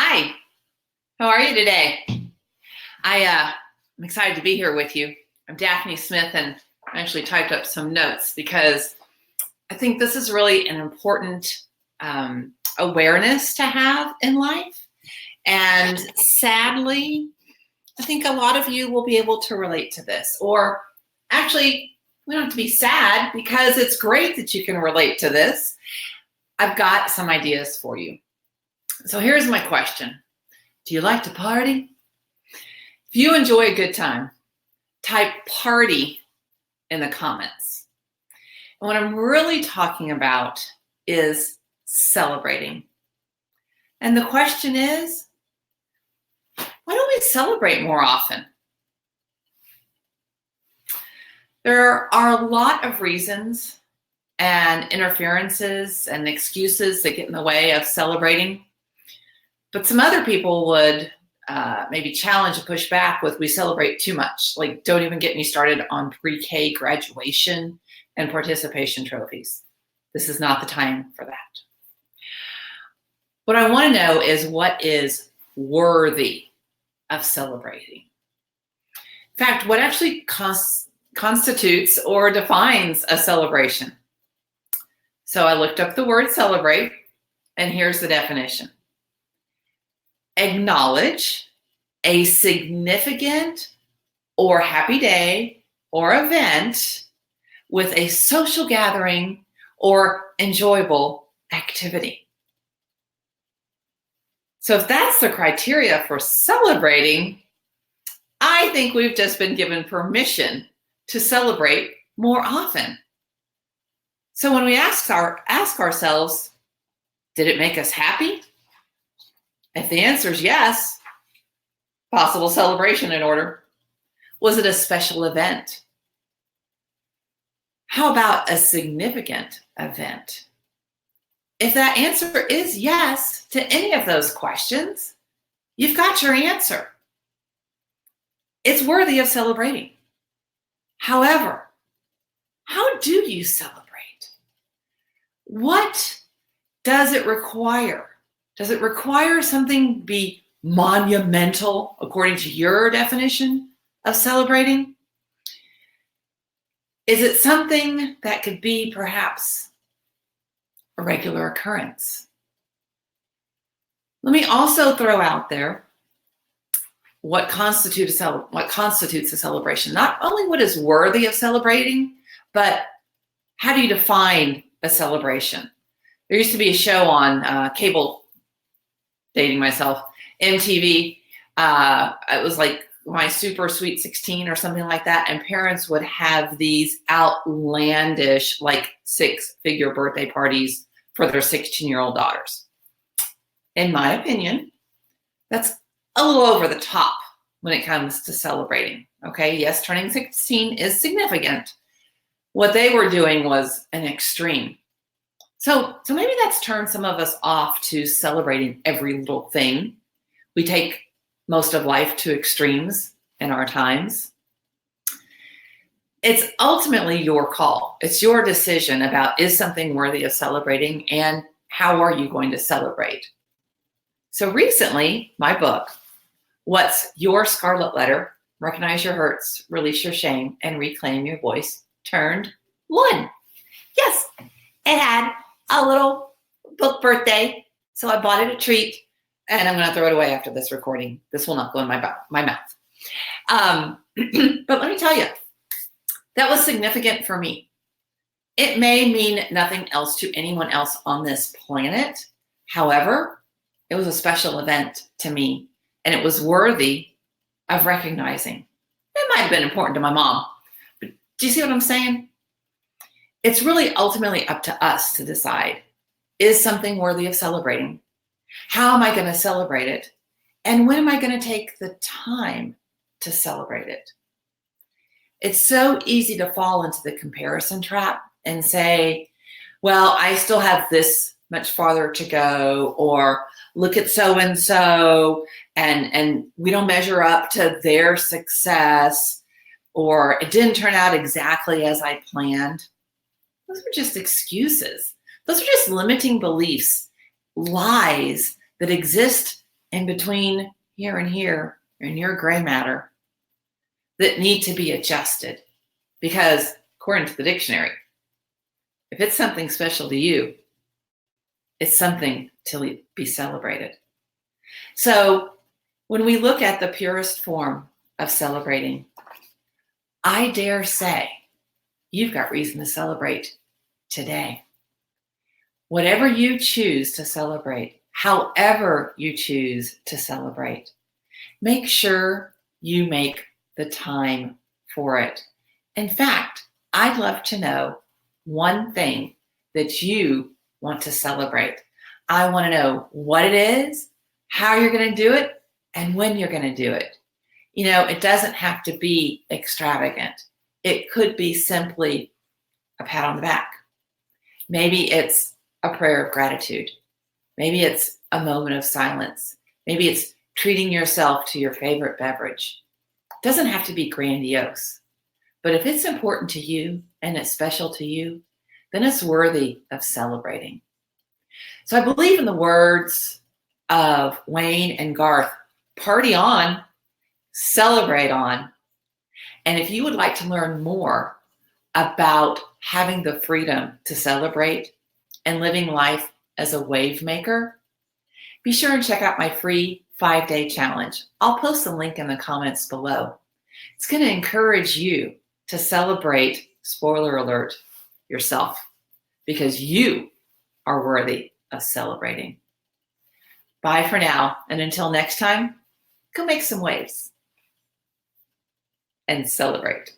Hi, how are you today? I'm excited to be here with you. I'm Daphne Smith, and I actually typed up some notes because I think this is really an important awareness to have in life. And sadly, I think a lot of you will be able to relate to this. Or actually, we don't have to be sad because it's great that you can relate to this. I've got some ideas for you. So here's my question. Do you like to party? If you enjoy a good time, type party in the comments. And what I'm really talking about is celebrating. And the question is, why don't we celebrate more often? There are a lot of reasons and interferences and excuses that get in the way of celebrating. But some other people would maybe challenge and push back with we celebrate too much. Like, don't even get me started on pre-K graduation and participation trophies. This is not the time for that. What I want to know is what is worthy of celebrating. In fact, what actually constitutes or defines a celebration? So I looked up the word celebrate, and here's the definition. Acknowledge a significant or happy day or event with a social gathering or enjoyable activity. So if that's the criteria for celebrating, I think we've just been given permission to celebrate more often. So when we ask ourselves, did it make us happy? If the answer is yes, possible celebration in order. Was it a special event? How about a significant event? If that answer is yes to any of those questions, you've got your answer. It's worthy of celebrating. However, how do you celebrate? What does it require? Does it require something be monumental according to your definition of celebrating? Is it something that could be perhaps a regular occurrence? Let me also throw out there what constitutes a celebration. Not only what is worthy of celebrating, but how do you define a celebration? There used to be a show on cable, dating myself, MTV. It was like My Super Sweet 16 or something like that. And parents would have these outlandish, like 6-figure birthday parties for their 16-year-old daughters. In my opinion, that's a little over the top when it comes to celebrating. Okay, yes, turning 16 is significant. What they were doing was an extreme. So maybe that's turned some of us off to celebrating every little thing. We take most of life to extremes in our times. It's ultimately your call. It's your decision about is something worthy of celebrating and how are you going to celebrate? So recently, my book, What's Your Scarlet Letter? Recognize Your Hurts, Release Your Shame, and Reclaim Your Voice, turned 1. Yes, it had a little book birthday, so I bought it a treat, and I'm going to throw it away after this recording. This will not go in my mouth. But let me tell you, that was significant for me. It may mean nothing else to anyone else on this planet. However, it was a special event to me, and it was worthy of recognizing. It might have been important to my mom, but do you see what I'm saying? It's really ultimately up to us to decide, is something worthy of celebrating? How am I going to celebrate it? And when am I going to take the time to celebrate it? It's so easy to fall into the comparison trap and say, well, I still have this much farther to go, or look at so-and-so, and we don't measure up to their success, or it didn't turn out exactly as I planned. Those are just excuses. Those are just limiting beliefs, lies that exist in between here and here in your gray matter that need to be adjusted. Because according to the dictionary, if it's something special to you, it's something to be celebrated. So when we look at the purest form of celebrating, I dare say you've got reason to celebrate today. Whatever you choose to celebrate, however you choose to celebrate, make sure you make the time for it. In fact, I'd love to know one thing that you want to celebrate. I want to know what it is, how you're going to do it, and when you're going to do it. You know, it doesn't have to be extravagant. It could be simply a pat on the back. Maybe it's a prayer of gratitude. Maybe it's a moment of silence. Maybe it's treating yourself to your favorite beverage. It doesn't have to be grandiose. But if it's important to you and it's special to you, then it's worthy of celebrating. So I believe in the words of Wayne and Garth, party on, celebrate on. And if you would like to learn more about having the freedom to celebrate and living life as a wave maker, be sure and check out my free 5-day challenge. I'll post the link in the comments below. It's going to encourage you to celebrate, spoiler alert, yourself, because you are worthy of celebrating. Bye for now, and until next time, go make some waves and celebrate.